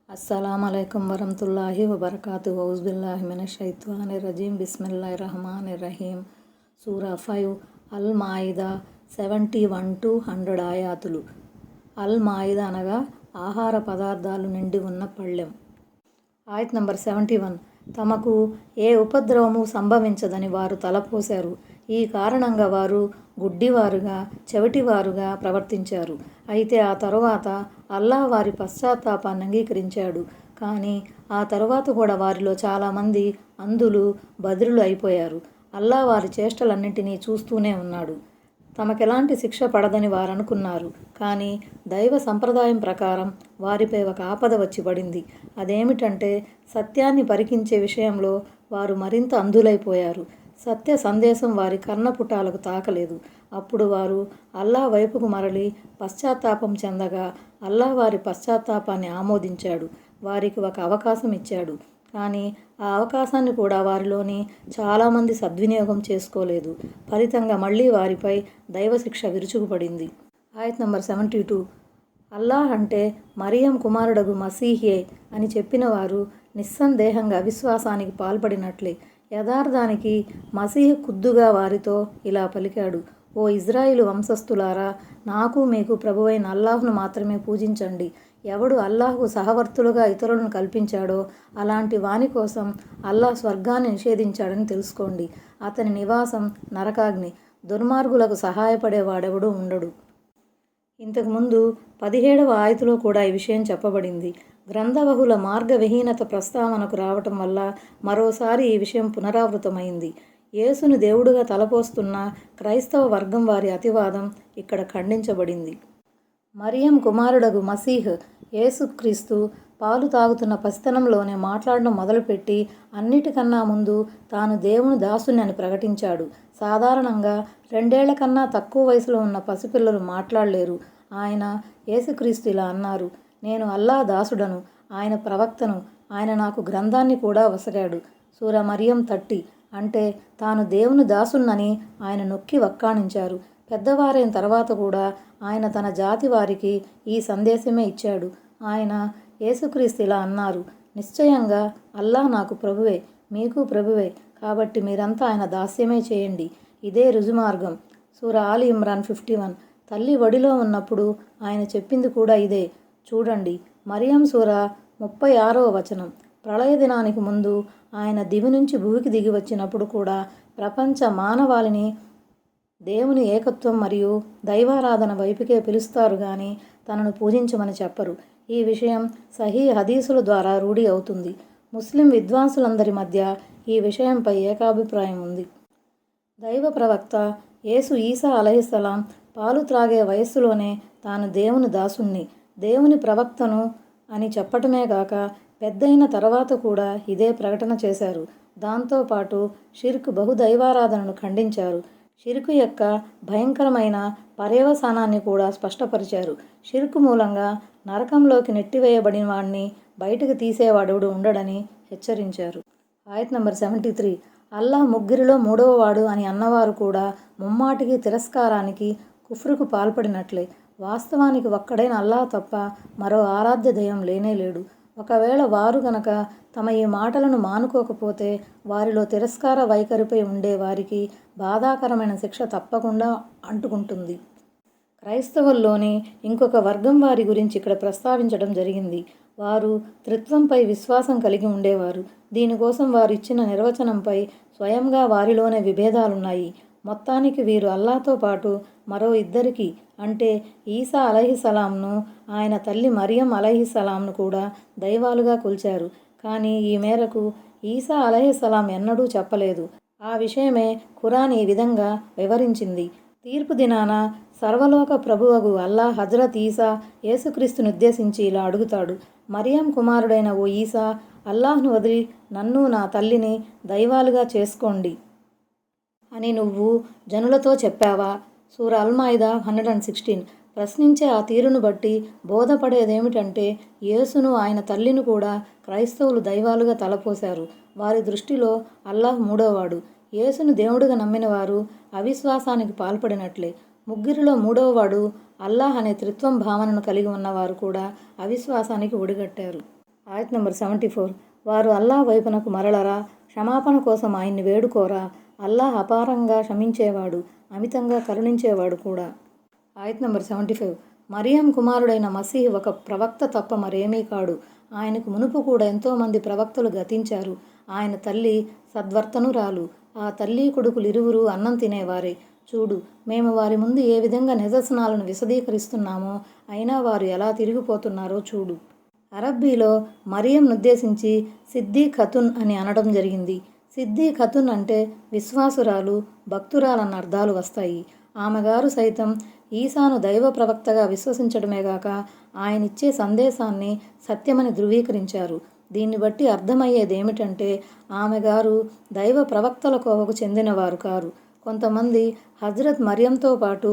अस्सलामुअलैकुम वरहमतुल्लाहि वबरकातुहू औज़ुबिल्लाहि मिनश्शैतानिर्रजीम बिस्मिल्लाहिर्रहमानिर्रहीम సూరా 5 అల్ మాయిదా 71 to 100 ఆయాతులు. అల్ మాయిదా అనగా ఆహార పదార్థాలు నిండి ఉన్న పళ్ళెం. ఆయత్ నంబర్ 71. తమకు ఏ ఉపద్రవము సంభవించదని వారు తలపోశారు. ఈ కారణంగా వారు గుడ్డివారుగా చెవిటివారుగా ప్రవర్తించారు. అయితే ఆ తరువాత అల్లాహ్ వారి పశ్చాత్తాపాన్ని అంగీకరించాడు. కానీ ఆ తరువాత కూడా వారిలో చాలామంది అంధులు బధిరులు అయిపోయారు. అల్లాహ్ వారి చేష్టలన్నింటినీ చూస్తూనే ఉన్నాడు. తమకెలాంటి శిక్ష పడదని వారనుకున్నారు. కానీ దైవ సంప్రదాయం ప్రకారం వారిపై ఒక ఆపద వచ్చి పడింది. అదేమిటంటే సత్యాన్ని పరికించే విషయంలో వారు మరింత అంధులైపోయారు. సత్య సందేశం వారి కర్ణపుటాలకు తాకలేదు. అప్పుడు వారు అల్లాహ్ వైపుకు మరలి పశ్చాత్తాపం చెందగా అల్లాహ్ వారి పశ్చాత్తాపాన్ని ఆమోదించాడు. వారికి ఒక అవకాశం ఇచ్చాడు. కానీ ఆ అవకాశాన్ని కూడా వారిలోని చాలామంది సద్వినియోగం చేసుకోలేదు. ఫలితంగా మళ్ళీ వారిపై దైవశిక్ష విరుచుకుపడింది. ఆయత్ నంబర్ 72. అల్లాహ్ అంటే మరియం కుమారుడగు మసీహే అని చెప్పిన వారు నిస్సందేహంగా అవిశ్వాసానికి పాల్పడినట్లే. యథార్థానికి మసీహ్ ఖుద్దుగా వారితో ఇలా పలికాడు: ఓ ఇజ్రాయిలు వంశస్థులారా, నాకు మీకు ప్రభువైన అల్లాహ్ను మాత్రమే పూజించండి. ఎవడు అల్లాహ్కు సహవర్తులుగా ఇతరులను కల్పించాడో అలాంటి వాని కోసం అల్లాహ్ స్వర్గాన్ని నిషేధించాడని తెలుసుకోండి. అతని నివాసం నరకాగ్ని. దుర్మార్గులకు సహాయపడేవాడెవడూ ఉండడు. ఇంతకుముందు 17వ ఆయతులో కూడా ఈ విషయం చెప్పబడింది. గ్రంథవహుల మార్గవిహీనత ప్రస్తావనకు రావటం వల్ల మరోసారి ఈ విషయం పునరావృతమైంది. యేసును దేవుడుగా తలపోస్తున్న క్రైస్తవ వర్గం వారి అతివాదం ఇక్కడ ఖండించబడింది. మరియం కుమారుడగు మసీహ్ యేసుక్రీస్తు పాలు తాగుతున్న పసితనంలోనే మాట్లాడడం మొదలుపెట్టి అన్నిటికన్నా ముందు తాను దేవుని దాసుని అని ప్రకటించాడు. సాధారణంగా 2 ఏళ్ల కన్నా తక్కువ వయసులో ఉన్న పసిపిల్లలు మాట్లాడలేరు. ఆయన యేసుక్రీస్తు ఇలా అన్నారు: నేను అల్లాహ్ దాసుడను, ఆయన ప్రవక్తను, ఆయన నాకు గ్రంథాన్ని కూడా వసగాడు. సూరా మరియం 30. అంటే తాను దేవుని దాసున్నని ఆయన నొక్కి వక్కాణించారు. పెద్దవారైన తర్వాత కూడా ఆయన తన జాతి వారికి ఈ సందేశమే ఇచ్చాడు. ఆయన యేసుక్రీస్తు ఇలా అన్నారు: నిశ్చయంగా అల్లాహ్ నాకు ప్రభువే, మీకు ప్రభువే, కాబట్టి మీరంతా ఆయన దాస్యమే చేయండి. ఇదే రుజుమార్గం. సూరా ఆల్ ఇమ్రాన్ 51. తల్లి ఒడిలో ఉన్నప్పుడు ఆయన చెప్పింది కూడా ఇదే. చూడండి మరియం సూరా 36వ వచనం. ప్రళయ దినానికి ముందు ఆయన దివి నుంచి భూమికి దిగి వచ్చినప్పుడు కూడా ప్రపంచ మానవాళిని దేవుని ఏకత్వం మరియు దైవారాధన వైపుకే పిలుస్తారు కానీ తనను పూజించమని చెప్పరు. ఈ విషయం సహీ హదీసుల ద్వారా రూఢి అవుతుంది. ముస్లిం విద్వాంసులందరి మధ్య ఈ విషయంపై ఏకాభిప్రాయం ఉంది. దైవ ప్రవక్త యేసు ఈసా అలైహిస్సలాం పాలు త్రాగే వయస్సులోనే తాను దేవుని దాసుణ్ణి, దేవుని ప్రవక్తను అని చెప్పటమే కాక పెద్దయిన తర్వాత కూడా ఇదే ప్రకటన చేశారు. దాంతోపాటు షిర్క్ బహుదైవారాధనను ఖండించారు. షిర్కు యొక్క భయంకరమైన పర్యవసానాన్ని కూడా స్పష్టపరిచారు. షిర్కు మూలంగా నరకంలోకి నెట్టివేయబడిన వాడిని బయటకు తీసేవాడెవడు ఉండడని హెచ్చరించారు. ఆయత్ నంబర్ 73. అల్లాహ్ ముగ్గురిలో మూడవ వాడు అని అన్నవారు కూడా ముమ్మాటికి తిరస్కారానికి, కుఫ్రుకు పాల్పడినట్లే. వాస్తవానికి ఒక్కడైన అల్లాహ్ తప్ప మరో ఆరాధ్య దైవం లేనేలేడు. ఒకవేళ వారు గనక తమ ఈ మాటలను మానుకోకపోతే వారిలో తిరస్కార వైఖరిపై ఉండే వారికి బాధాకరమైన శిక్ష తప్పకుండా అంటుకుంటుంది. క్రైస్తవుల్లోని ఇంకొక వర్గం వారి గురించి ఇక్కడ ప్రస్తావించడం జరిగింది. వారు త్రిత్వంపై విశ్వాసం కలిగి ఉండేవారు. దీనికోసం వారు ఇచ్చిన నిర్వచనంపై స్వయంగా వారిలోనే విభేదాలున్నాయి. మొత్తానికి వీరు అల్లాహ్తో పాటు మరో ఇద్దరికి అంటే ఈసా అలైహిస్సలాంను, ఆయన తల్లి మరియం అలైహిస్సలాంను కూడా దైవాలుగా కొలిచారు. కానీ ఈ మేరకు ఈసా అలైహిస్సలాం ఎన్నడూ చెప్పలేదు. ఆ విషయమే ఖురాన్ ఈ విధంగా వివరించింది: తీర్పు దినాన సర్వలోక ప్రభువగు అల్లాహ్ హజరత్ ఈసా యేసుక్రీస్తుని ఉద్దేశించి ఇలా అడుగుతాడు: మరియం కుమారుడైన ఓ ఈసా, అల్లాహ్ను వదిలి నన్ను, నా తల్లిని దైవాలుగా చేసుకోండి అని నువ్వు జనులతో చెప్పావా? సూరా అల్ మాయిదా 116. ప్రశ్నించే ఆ తీరును బట్టి బోధపడేదేమిటంటే యేసును, ఆయన తల్లిని కూడా క్రైస్తవులు దైవాలుగా తలపోశారు. వారి దృష్టిలో అల్లాహ్ మూడోవాడు. యేసును దేవుడిగా నమ్మిన వారు అవిశ్వాసానికి పాల్పడినట్లే. ముగ్గురిలో మూడవవాడు అల్లాహ్ అనే త్రిత్వం భావనను కలిగి ఉన్నవారు కూడా అవిశ్వాసానికి ఒడిగట్టారు. ఆయత్ నెంబర్ 74. వారు అల్లాహ్ వైపునకు మరలరా, క్షమాపణ కోసం ఆయన్ని వేడుకోరా. అల్లాహ్ అపారంగా క్షమించేవాడు, అమితంగా కరుణించేవాడు కూడా. ఆయత్ నెంబర్ 75. మరియం కుమారుడైన మసీహ్ ఒక ప్రవక్త తప్ప మరేమీ కాడు. ఆయనకు మునుపు కూడా ఎంతోమంది ప్రవక్తలు గతించారు. ఆయన తల్లి సద్వర్తనురాలు. ఆ తల్లి కొడుకులు ఇరువురు అన్నం తినేవారే. చూడు, మేము వారి ముందు ఏ విధంగా నిదర్శనాలను విశదీకరిస్తున్నామో, అయినా వారు ఎలా తిరిగిపోతున్నారో చూడు. అరబ్బీలో మరియంనుద్దేశించి సిద్దీ ఖతున్ అని అనడం జరిగింది. సిద్దీ ఖతున్ అంటే విశ్వాసురాలు, భక్తురాలన్న అర్థాలు వస్తాయి. ఆమెగారు సైతం ఈసాను దైవ ప్రవక్తగా విశ్వసించడమేగాక ఆయనిచ్చే సందేశాన్ని సత్యమని ధృవీకరించారు. దీన్ని బట్టి అర్థమయ్యేదేమిటంటే ఆమెగారు దైవ ప్రవక్తల కోవకు చెందినవారు కారు. కొంతమంది హజ్రత్ మరియంతో పాటు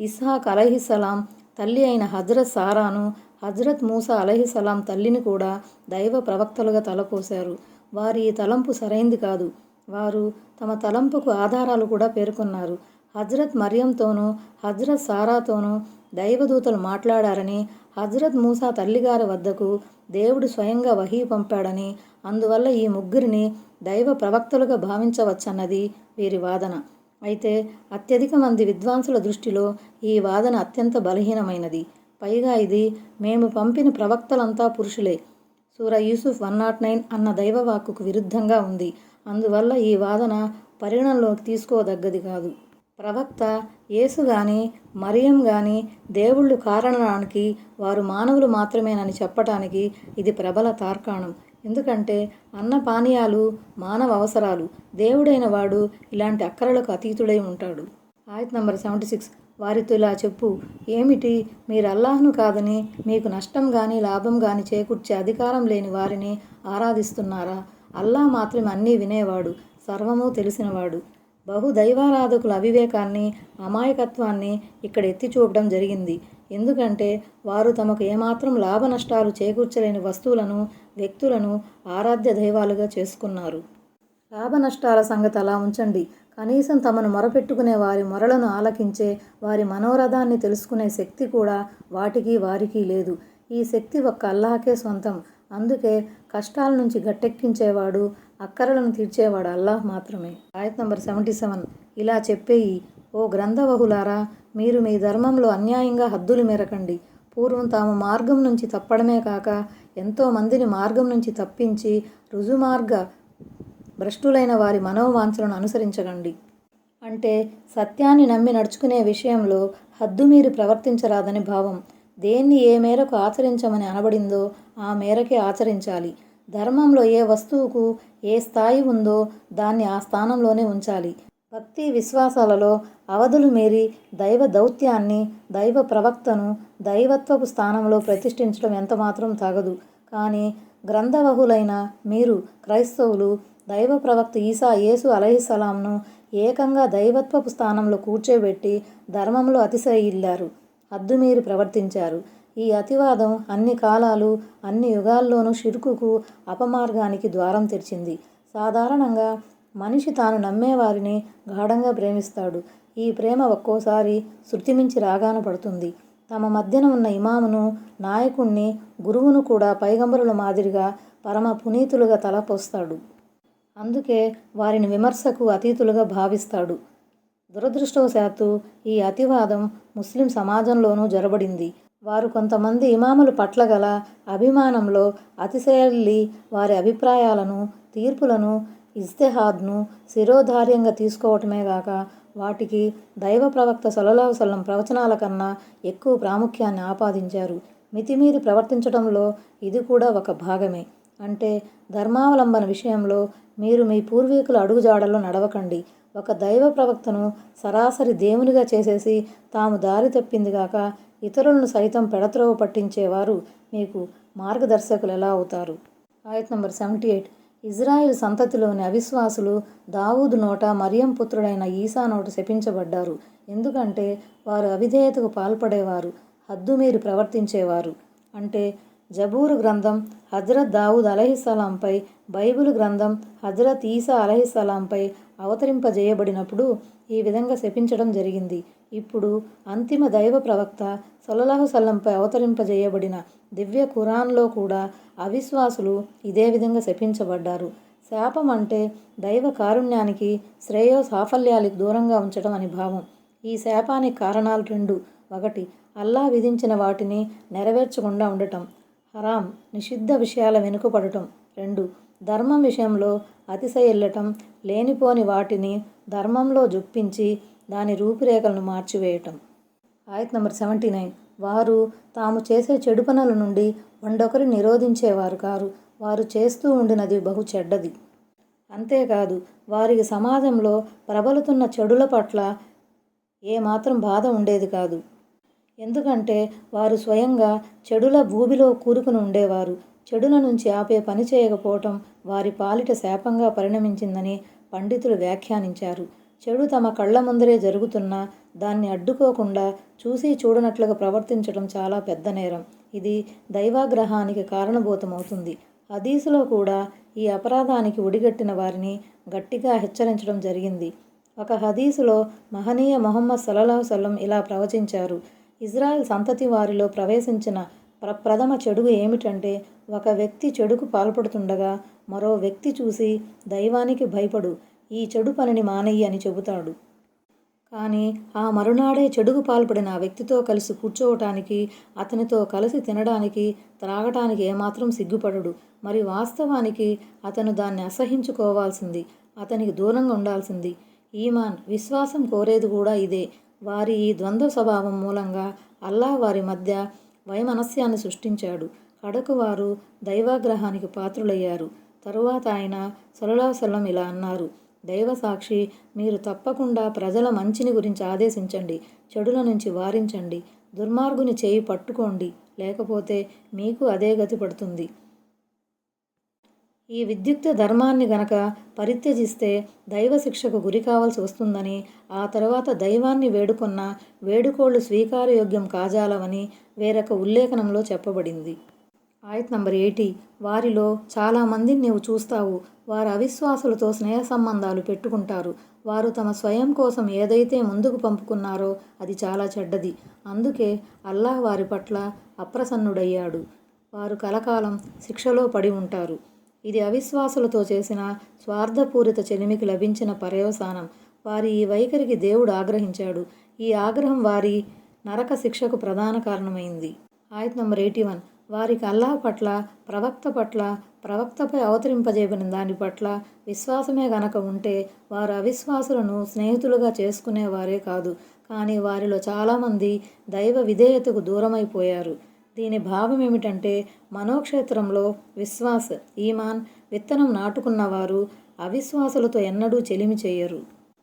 ఇస్హాక్ అలైహిస్సలాం తల్లి అయిన హజ్రత్ సారాను, హజ్రత్ మూసా అలైహిస్సలాం తల్లిని కూడా దైవ ప్రవక్తలుగా తలపోశారు. వారి ఈ తలంపు సరైంది కాదు. వారు తమ తలంపుకు ఆధారాలు కూడా పేర్కొన్నారు. హజ్రత్ మరియంతోనూ హజ్రత్ సారాతోనూ దైవదూతలు మాట్లాడారని, హజ్రత్ మూసా తల్లిగారి వద్దకు దేవుడు స్వయంగా వహీ పంపాడని, అందువల్ల ఈ ముగ్గురిని దైవ ప్రవక్తలుగా భావించవచ్చన్నది వీరి వాదన. అయితే అత్యధిక మంది విద్వాంసుల దృష్టిలో ఈ వాదన అత్యంత బలహీనమైనది. పైగా ఇది మేము పంపిన ప్రవక్తలంతా పురుషులే, సూరా యూసుఫ్ 109 అన్న దైవవాక్కుకు విరుద్ధంగా ఉంది. అందువల్ల ఈ వాదన పరిగణనలోకి తీసుకోదగ్గది కాదు. ప్రవక్త యేసు గాని మరియం గాని దేవుళ్ళు కారణానికి వారు మానవులు మాత్రమేనని చెప్పటానికి ఇది ప్రబల తార్కాణం. ఎందుకంటే అన్నపానీయాలు మానవ అవసరాలు. దేవుడైన వాడు ఇలాంటి అక్కరలకు అతీతుడై ఉంటాడు. ఆయత్ నంబర్ 76. వారితో ఇలా చెప్పు, ఏమిటి, మీరు అల్లాహ్ను కాదని మీకు నష్టం గాని లాభం గాని చేకూర్చే అధికారం లేని వారిని ఆరాధిస్తున్నారా? అల్లాహ్ మాత్రమే అన్నీ వినేవాడు, సర్వము తెలిసినవాడు. బహుదైవారాధకుల అవివేకాన్ని, అమాయకత్వాన్ని ఇక్కడ ఎత్తి చూపడం జరిగింది. ఎందుకంటే వారు తమకు ఏమాత్రం లాభ నష్టాలు చేకూర్చలేని వస్తువులను, వ్యక్తులను ఆరాధ్య దైవాలుగా చేసుకున్నారు. లాభ నష్టాల సంగతి అలా ఉంచండి. కనీసం తమను మొరపెట్టుకునే వారి మొరలను ఆలకించే, వారి మనోరథాన్ని తెలుసుకునే శక్తి కూడా వాటికి వారికి లేదు. ఈ శక్తి ఒక్క అల్లాహకే సొంతం. అందుకే కష్టాల నుంచి గట్టెక్కించేవాడు, అక్కరలను తీర్చేవాడు అల్లాహ్ మాత్రమే. ఆయత్ నంబర్ 77. ఇలా చెప్పేయి, ఓ గ్రంథవహులారా, మీరు మీ ధర్మంలో అన్యాయంగా హద్దులు మీరకండి. పూర్వం తాము మార్గం నుంచి తప్పడమే కాక ఎంతోమందిని మార్గం నుంచి తప్పించి రుజుమార్గ భ్రష్టులైన వారి మనోవాంఛలను అనుసరించకండి. అంటే సత్యాన్ని నమ్మి నడుచుకునే విషయంలో హద్దు మీరు ప్రవర్తించరాదని భావం. దేన్ని ఏ మేరకు ఆచరించమని అనబడిందో ఆ మేరకే ఆచరించాలి. ధర్మంలో ఏ వస్తువుకు ఏ స్థాయి ఉందో దాన్ని ఆ స్థానంలోనే ఉంచాలి. భక్తి విశ్వాసాలలో అవధులు మీరి దైవ దౌత్యాన్ని, దైవ ప్రవక్తను దైవత్వపు స్థానంలో ప్రతిష్ఠించడం ఎంతమాత్రం తగదు. కానీ గ్రంథవహులైన మీరు క్రైస్తవులు దైవ ప్రవక్త ఈసా యేసు అలైహిస్సలాంను ఏకంగా దైవత్వపు స్థానంలో కూర్చోబెట్టి ధర్మంలో అతిశయిల్లారు, హద్దు మీరు ప్రవర్తించారు. ఈ అతివాదం అన్ని కాలాలు, అన్ని యుగాల్లోనూ షిర్కుకు, అపమార్గానికి ద్వారం తెరిచింది. సాధారణంగా మనిషి తాను నమ్మేవారిని గాఢంగా ప్రేమిస్తాడు. ఈ ప్రేమ ఒక్కోసారి శృతిమించి రాగాన పడుతుంది. తమ మధ్యన ఉన్న ఇమామును, నాయకుణ్ణి, గురువును కూడా పైగంబరుల మాదిరిగా పరమ పునీతులుగా తలపోస్తాడు. అందుకే వారిని విమర్శకు అతీతులుగా భావిస్తాడు. దురదృష్టవశాత్తు ఈ అతివాదం ముస్లిం సమాజంలోనూ జరబడింది. వారు కొంతమంది ఇమాముల పట్ల గల అభిమానంలో అతిశయల్లి వారి అభిప్రాయాలను, తీర్పులను, ఇజ్తిహాద్ను శిరోధార్యంగా తీసుకోవటమే గాక వాటికి దైవ ప్రవక్త సల్లల్లాహు అలైహి వసల్లం ప్రవచనాల కన్నా ఎక్కువ ప్రాముఖ్యాన్ని ఆపాదించారు. మితిమీరి ప్రవర్తించడంలో ఇది కూడా ఒక భాగమే. అంటే ధర్మావలంబన విషయంలో మీరు మీ పూర్వీకుల అడుగుజాడల్లో నడవకండి. ఒక దైవ ప్రవక్తను సరాసరి దేవునిగా చేసేసి తాము దారి తప్పిందిగాక ఇతరులను సైతం పెడత్రోవ పట్టించేవారు మీకు మార్గదర్శకులు ఎలా అవుతారు? ఆయత్ నంబర్ 78. ఇజ్రాయిల్ సంతతిలోని అవిశ్వాసులు దావూదు నోట, మరియం పుత్రుడైన ఈసా నోట శపించబడ్డారు. ఎందుకంటే వారు అవిధేయతకు పాల్పడేవారు, హద్దు మీరి ప్రవర్తించేవారు. అంటే జబూరు గ్రంథం హజ్రత్ దావుద్ అలైహిస్సలాంపై, బైబిలు గ్రంథం హజ్రత్ ఈసా అలైహిస్సలాంపై అవతరింపజేయబడినప్పుడు ఈ విధంగా శపించడం జరిగింది. ఇప్పుడు అంతిమ దైవ ప్రవక్త సల్లల్లాహు సల్లంపై అవతరింపజేయబడిన దివ్య ఖురాన్లో కూడా అవిశ్వాసులు ఇదే విధంగా శపించబడ్డారు. శాపం అంటే దైవ కారుణ్యానికి, శ్రేయో సాఫల్యాలకు దూరంగా ఉంచడం అని భావం. ఈ శాపానికి కారణాలు రెండు. ఒకటి, అల్లా విధించిన వాటిని నెరవేర్చకుండా ఉండటం, హరాం నిషిద్ధ విషయాల వెనుకపడటం. రెండు, ధర్మం విషయంలో అతిశయిల్లటం, లేనిపోని వాటిని ధర్మంలో జొప్పించి దాని రూపురేఖలను మార్చివేయటం. ఆయత్ నంబర్ 79. వారు తాము చేసే చెడు పనుల నుండి వండొకరి నిరోధించేవారు కారు. వారు చేస్తూ ఉండినది బహు చెడ్డది. అంతేకాదు వారికి సమాజంలో ప్రబలుతున్న చెడుల పట్ల ఏమాత్రం బాధ ఉండేది కాదు. ఎందుకంటే వారు స్వయంగా చెడుల భూమిలో కూరుకుని ఉండేవారు. చెడుల నుంచి ఆపే పని చేయకపోవటం వారి పాలిట శాపంగా పరిణమించిందని పండితులు వ్యాఖ్యానించారు. చెడు తమ కళ్ళ ముందరే జరుగుతున్నా దాన్ని అడ్డుకోకుండా చూసి చూడనట్లుగా ప్రవర్తించడం చాలా పెద్ద నేరం. ఇది దైవాగ్రహానికి కారణభూతమవుతుంది. హదీసులో కూడా ఈ అపరాధానికి ఒడిగట్టిన వారిని గట్టిగా హెచ్చరించడం జరిగింది. ఒక హదీసులో మహనీయ ముహమ్మద్ సల్లల్లాహు సల్లం ఇలా ప్రవచించారు: ఇజ్రాయెల్ సంతతి వారిలో ప్రవేశించిన ప్రథమ చెడు ఏమిటంటే, ఒక వ్యక్తి చెడుకు పాల్పడుతుండగా మరో వ్యక్తి చూసి దైవానికి భయపడు, ఈ చెడు పనిని మానేయి అని చెబుతాడు. కానీ ఆ మరునాడే చెడుకు పాల్పడిన ఆ వ్యక్తితో కలిసి కూర్చోవటానికి, అతనితో కలిసి తినడానికి, త్రాగటానికి ఏమాత్రం సిగ్గుపడడు. మరి వాస్తవానికి అతను దాన్ని అసహించుకోవాల్సింది, అతనికి దూరంగా ఉండాల్సింది. ఈమాన్, విశ్వాసం కోరేది కూడా ఇదే. వారి ఈ ద్వంద్వ స్వభావం మూలంగా అల్లాహ్ వారి మధ్య వైమనస్యాన్ని సృష్టించాడు. కడకు వారు దైవాగ్రహానికి పాత్రులయ్యారు. తరువాత ఆయన సల్లల్లాహు సల్లం ఇలా అన్నారు: దైవ సాక్షి, మీరు తప్పకుండా ప్రజల మంచిని గురించి ఆదేశించండి, చెడుల నుంచి వారించండి, దుర్మార్గుని చేయి పట్టుకోండి, లేకపోతే మీకు అదే గతి పడుతుంది. ఈ విద్యుక్త ధర్మాన్ని గనక పరిత్యజిస్తే దైవ శిక్షకు గురి కావాల్సి వస్తుందని, ఆ తర్వాత దైవాన్ని వేడుకొన్న వేడుకోళ్లు స్వీకారయోగ్యం కాజాలవని వేరొక ఉల్లేఖనంలో చెప్పబడింది. ఆయత్ నంబర్ 80. వారిలో చాలామందిని నీవు చూస్తావు, వారు అవిశ్వాసులతో స్నేహ సంబంధాలు పెట్టుకుంటారు. వారు తమ స్వయం కోసం ఏదైతే ముందుకు పంపుకున్నారో అది చాలా చెడ్డది. అందుకే అల్లాహ్ వారి పట్ల అప్రసన్నుడయ్యాడు. వారు కలకాలం శిక్షలో పడి ఉంటారు. ఇది అవిశ్వాసులతో చేసిన స్వార్థపూరిత చెలిమికి లభించిన పర్యవసానం. వారి ఈ వైఖరికి దేవుడు ఆగ్రహించాడు. ఈ ఆగ్రహం వారి నరక శిక్షకు ప్రధాన కారణమైంది. ఆయత్ నంబర్ 81. వారికి అల్లాహ్ పట్ల, ప్రవక్త పట్ల, ప్రవక్తపై అవతరింపజేయబడిన దాని పట్ల విశ్వాసమే గనక ఉంటే వారు అవిశ్వాసులను స్నేహితులుగా చేసుకునేవారే కాదు. కానీ వారిలో చాలామంది దైవ విధేయతకు దూరమైపోయారు. దీని భావం ఏమిటంటే, మనోక్షేత్రంలో విశ్వాస్, ఈమాన్ విత్తనం నాటుకున్నవారు అవిశ్వాసులతో ఎన్నడూ చెలిమి చేయరు.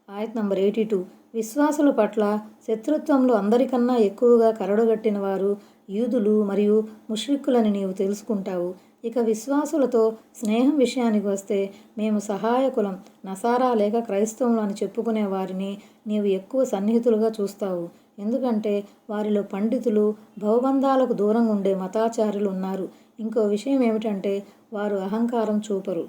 ఆయత్ నంబర్ 82. విశ్వాసుల పట్ల శత్రుత్వంలో అందరికన్నా ఎక్కువగా కరడుగట్టిన వారు యూదులు మరియు ముష్రిక్కులని నీవు తెలుసుకుంటావు. ఇక విశ్వాసులతో స్నేహం విషయానికి వస్తే, మేము సహాయకులం, నసారా లేక క్రైస్తవులు అని చెప్పుకునే వారిని నీవు ఎక్కువ సన్నిహితులుగా చూస్తావు. ఎందుకంటే వారిలో పండితులు, భవబంధాలకు దూరంగా ఉండే మతాచార్యులు ఉన్నారు. ఇంకో విషయం ఏమిటంటే, వారు అహంకారం చూపరు.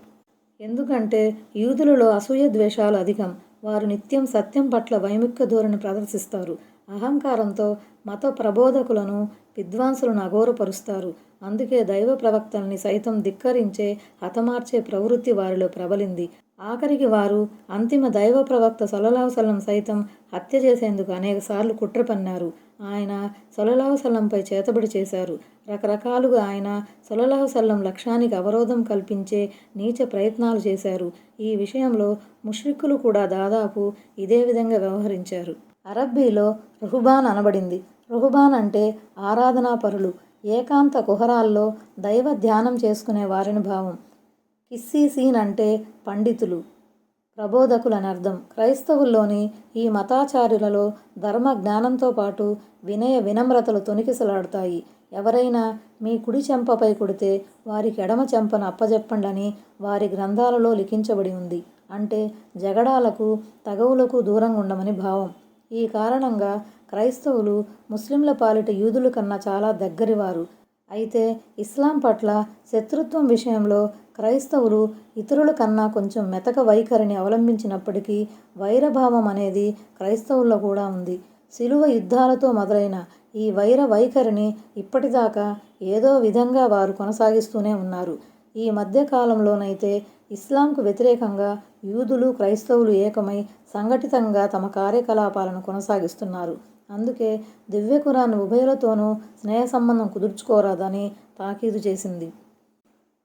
ఎందుకంటే యూదులలో అసూయ ద్వేషాలు అధికం. వారు నిత్యం సత్యం పట్ల వైముఖ్య ధోరణి ప్రదర్శిస్తారు. అహంకారంతో మత ప్రబోధకులను, విద్వాంసులను అఘోరపరుస్తారు. అందుకే దైవ ప్రవక్తల్ని సైతం ధిక్కరించే, హతమార్చే ప్రవృత్తి వారిలో ప్రబలింది. ఆఖరికి వారు అంతిమ దైవ ప్రవక్త సల్లల్లాహు సల్లం సైతం హత్య చేసేందుకు అనేకసార్లు కుట్ర పన్నారు. ఆయన సల్లల్లాహు సల్లంపై చేతబడి చేశారు. రకరకాలుగా ఆయన సల్లల్లాహు సల్లం లక్ష్యానికి అవరోధం కల్పించే నీచ ప్రయత్నాలు చేశారు. ఈ విషయంలో ముష్రిక్కులు కూడా దాదాపు ఇదే విధంగా వ్యవహరించారు. అరబ్బీలో రుహబాన్ అనబడింది. రుహబాన్ అంటే ఆరాధనాపరులు, ఏకాంత కుహరాల్లో దైవ ధ్యానం చేసుకునే వారిని భావం. కిస్సీసీన్ అంటే పండితులు, ప్రబోధకులని అర్థం. క్రైస్తవుల్లోని ఈ మతాచార్యులలో ధర్మ జ్ఞానంతో పాటు వినయ వినమ్రతలు తొణికిసలాడుతాయి. ఎవరైనా మీ కుడి చెంపపై కొడితే వారికి ఎడమ చెంపను అప్పజెప్పండని వారి గ్రంథాలలో లిఖించబడి ఉంది. అంటే జగడాలకు, తగవులకు దూరంగా ఉండమని భావం. ఈ కారణంగా క్రైస్తవులు ముస్లింల పాలిట యూదుల కన్నా చాలా దగ్గరివారు. అయితే ఇస్లాం పట్ల శత్రుత్వం విషయంలో క్రైస్తవులు ఇతరుల కన్నా కొంచెం మెతక వైఖరిని అవలంబించినప్పటికీ వైరభావం అనేది క్రైస్తవుల్లో కూడా ఉంది. శిలువ యుద్ధాలతో మొదలైన ఈ వైర వైఖరిని ఇప్పటిదాకా ఏదో విధంగా వారు కొనసాగిస్తూనే ఉన్నారు. ఈ మధ్య కాలంలోనైతే ఇస్లాంకు వ్యతిరేకంగా యూదులు, క్రైస్తవులు ఏకమై సంఘటితంగా తమ కార్యకలాపాలను కొనసాగిస్తున్నారు. అందుకే దివ్య ఖురాన్ ఉభయులతోనూ స్నేహ సంబంధం కుదుర్చుకోరాదని తాకీదు చేసింది.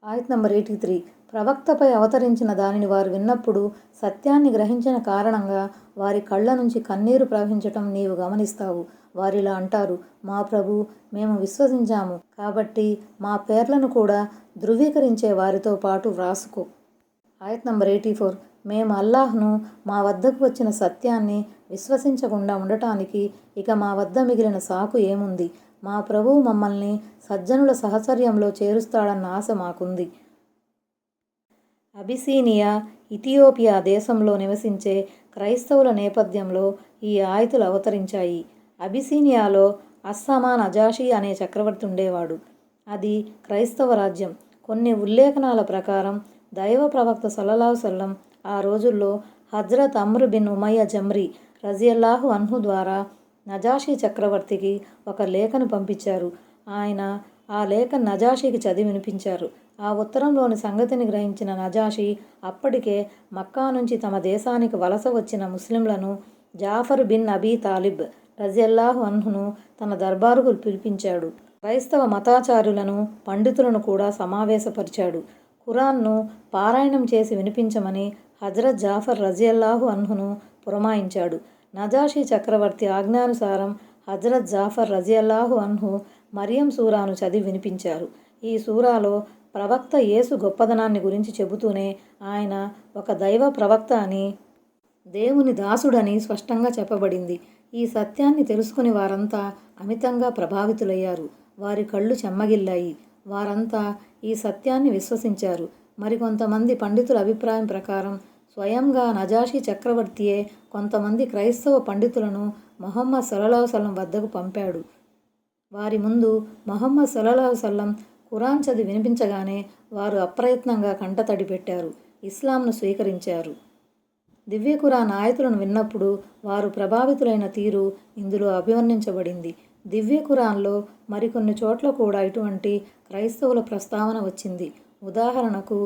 ఆయత్ నంబర్ 83. ప్రవక్తపై అవతరించిన దానిని వారు విన్నప్పుడు సత్యాన్ని గ్రహించిన కారణంగా వారి కళ్ళ నుంచి కన్నీరు ప్రవహించటం నీవు గమనిస్తావు. వారిలా అంటారు, మా ప్రభూ, మేము విశ్వసించాము, కాబట్టి మా పేర్లను కూడా ధృవీకరించే వారితో పాటు వ్రాసుకో. ఆయత్ నంబర్ 84. మేము అల్లాహ్ను, మా వద్దకు వచ్చిన సత్యాన్ని విశ్వసించకుండా ఉండటానికి ఇక మా వద్ద మిగిలిన సాకు ఏముంది? మా ప్రభువు మమ్మల్ని సజ్జనుల సహచర్యంలో చేరుస్తాడన్న ఆశ మాకుంది. అబిసీనియా, ఇథియోపియా దేశంలో నివసించే క్రైస్తవుల నేపథ్యంలో ఈ ఆయతులు అవతరించాయి. అబిసీనియాలో అస్సమా నజాషీ అనే చక్రవర్తి ఉండేవాడు. అది క్రైస్తవ రాజ్యం. కొన్ని ఉల్లేఖనాల ప్రకారం దైవ ప్రవక్త సల్లల్లాహు సల్లం ఆ రోజుల్లో హజ్రత్ అమ్ర్ బిన్ ఉమయ్య జమ్రీ రజియల్లాహు అన్హు ద్వారా నజాషీ చక్రవర్తికి ఒక లేఖను పంపించారు. ఆయన ఆ లేఖ నజాషీకి చదివి వినిపించారు. ఆ ఉత్తరంలోని సంగతిని గ్రహించిన నజాషీ అప్పటికే మక్కా నుంచి తమ దేశానికి వలస వచ్చిన ముస్లింలను జాఫర్ బిన్ అబీ తాలిబ్ రజియల్లాహు అన్హును తన దర్బారుకు పిలిపించాడు. క్రైస్తవ మతాచార్యులను, పండితులను కూడా సమావేశపరిచాడు. ఖురాన్ను పారాయణం చేసి వినిపించమని హజ్రత్ జాఫర్ రజియల్లాహు అన్హును పురమాయించాడు. నజాషీ చక్రవర్తి ఆజ్ఞానుసారం హజ్రత్ జాఫర్ రజియల్లాహు అన్హు మరియం సూరాను చదివి వినిపించారు. ఈ సూరాలో ప్రవక్త యేసు గొప్పదనాన్ని గురించి చెబుతూనే ఆయన ఒక దైవ ప్రవక్త అని, దేవుని దాసుడని స్పష్టంగా చెప్పబడింది. ఈ సత్యాన్ని తెలుసుకుని వారంతా అమితంగా ప్రభావితులయ్యారు. వారి కళ్ళు చెమ్మగిల్లాయి. వారంతా ఈ సత్యాన్ని విశ్వసించారు. మరికొంతమంది పండితుల అభిప్రాయం ప్రకారం స్వయంగా నజాషీ చక్రవర్తియే కొంతమంది క్రైస్తవ పండితులను ముహమ్మద్ సల్లల్లాహు సల్లం వద్దకు పంపాడు. వారి ముందు ముహమ్మద్ సల్లల్లాహు సల్లం ఖురాన్ చదివి వినిపించగానే వారు అప్రయత్నంగా కంటతడి పెట్టారు, ఇస్లాంను స్వీకరించారు. దివ్య ఖురాన్ ఆయతులను విన్నప్పుడు వారు ప్రభావితులైన తీరు ఇందులో అభివర్ణించబడింది. దివ్య ఖురాన్లో మరికొన్ని చోట్ల కూడా ఇటువంటి క్రైస్తవుల ప్రస్తావన వచ్చింది. ఉదాహరణకు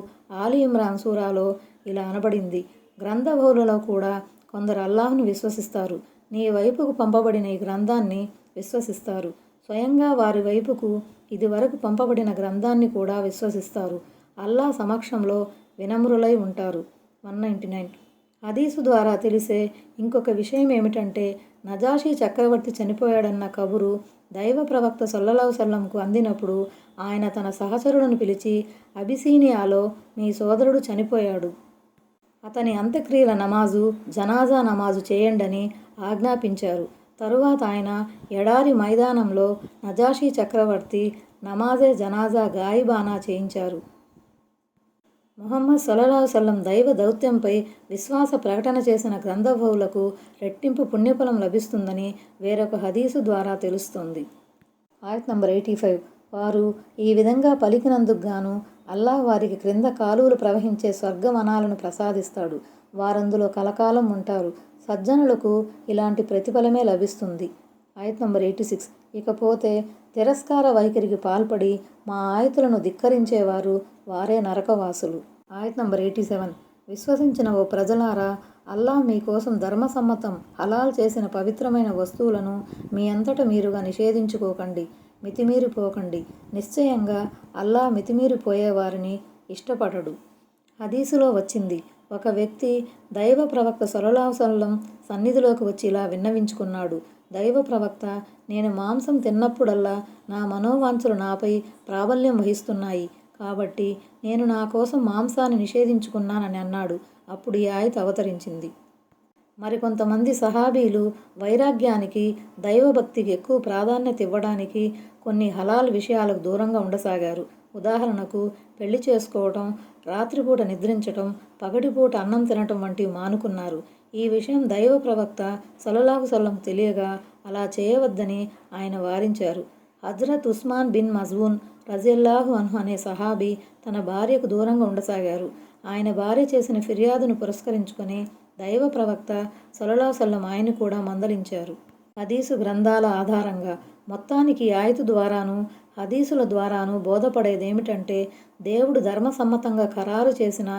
ఆలి ఇమ్రాన్ సూరాలో ఇలా అనబడింది, గ్రంథ బహువులలో కూడా కొందరు అల్లాహ్ను విశ్వసిస్తారు, నీ వైపుకు పంపబడిన ఈ గ్రంథాన్ని విశ్వసిస్తారు, స్వయంగా వారి వైపుకు ఇదివరకు పంపబడిన గ్రంథాన్ని కూడా విశ్వసిస్తారు, అల్లాహ్ సమక్షంలో వినమ్రులై ఉంటారు. 199. హదీసు ద్వారా తెలిసే ఇంకొక విషయం ఏమిటంటే నజాషీ చక్రవర్తి చనిపోయాడన్న కబురు దైవ ప్రవక్త సల్లల్లాహు సల్లంకు అందినప్పుడు ఆయన తన సహచరులను పిలిచి, అబిసీనియాలో మీ సోదరుడు చనిపోయాడు, అతని అంత్యక్రియల నమాజు, జనాజా నమాజు చేయండని ఆజ్ఞాపించారు. తరువాత ఆయన ఎడారి మైదానంలో నజాషీ చక్రవర్తి నమాజే జనాజా గాయిబానా చేయించారు. ముహమ్మద్ సల్లల్లాహు సల్లం దైవ దౌత్యంపై విశ్వాస ప్రకటన చేసిన గ్రంథబహువులకు రెట్టింపు పుణ్యఫలం లభిస్తుందని వేరొక హదీసు ద్వారా తెలుస్తోంది. ఆయత్ నంబర్ 85. వారు ఈ విధంగా పలికినందుకు గాను అల్లాహ్ వారికి క్రింద కాలువలు ప్రవహించే స్వర్గవనాలను ప్రసాదిస్తాడు. వారందులో కలకాలం ఉంటారు. సజ్జనులకు ఇలాంటి ప్రతిఫలమే లభిస్తుంది. ఆయత్ నంబర్ 86. ఇకపోతే తిరస్కార వైఖరికి పాల్పడి మా ఆయతులను ధిక్కరించేవారు వారే నరకవాసులు. ఆయత్ నంబర్ 87. విశ్వసించిన ఓ ప్రజలారా, అల్లాహ్ మీకోసం ధర్మసమ్మతం హలాల్ చేసిన పవిత్రమైన వస్తువులను మీ అంతట మీరుగా నిషేధించుకోకండి, మితిమీరిపోకండి. నిశ్చయంగా అల్లాహ్ మితిమీరిపోయేవారిని ఇష్టపడడు. హదీసులో వచ్చింది, ఒక వ్యక్తి దైవ ప్రవక్త సల్లల్లాహు సల్లం సన్నిధిలోకి వచ్చి ఇలా విన్నవించుకున్నాడు, దైవ ప్రవక్త, నేను మాంసం తిన్నప్పుడల్లా నా మనోవాంఛలు నాపై ప్రాబల్యం వహిస్తున్నాయి, కాబట్టి నేను నా కోసం మాంసాన్ని నిషేధించుకున్నానని అన్నాడు. అప్పుడు ఈ ఆయత్ అవతరించింది. మరికొంతమంది సహాబీలు వైరాగ్యానికి, దైవభక్తికి ఎక్కువ ప్రాధాన్యత ఇవ్వడానికి కొన్ని హలాల్ విషయాలకు దూరంగా ఉండసాగారు. ఉదాహరణకు పెళ్లి చేసుకోవటం, రాత్రిపూట నిద్రించటం, పగటిపూట అన్నం తినటం వంటివి మానుకున్నారు. ఈ విషయం దైవ ప్రవక్త సల్లల్లాహు సల్లం తెలియగా అలా చేయవద్దని ఆయన వారించారు. హజ్రత్ ఉస్మాన్ బిన్ మజ్ఊన్ రజియల్లాహు అన్హు అనే సహాబీ తన భార్యకు దూరంగా ఉండసాగారు. ఆయన భార్య చేసిన ఫిర్యాదును పురస్కరించుకొని దైవ ప్రవక్త సల్లల్లాహు అలైహి వసల్లం ఆయన కూడా మందలించారు. హదీసు గ్రంథాల ఆధారంగా మొత్తానికి ఆయతు ద్వారాను హదీసుల ద్వారాను బోధపడేదేమిటంటే, దేవుడు ధర్మసమ్మతంగా ఖరారు చేసిన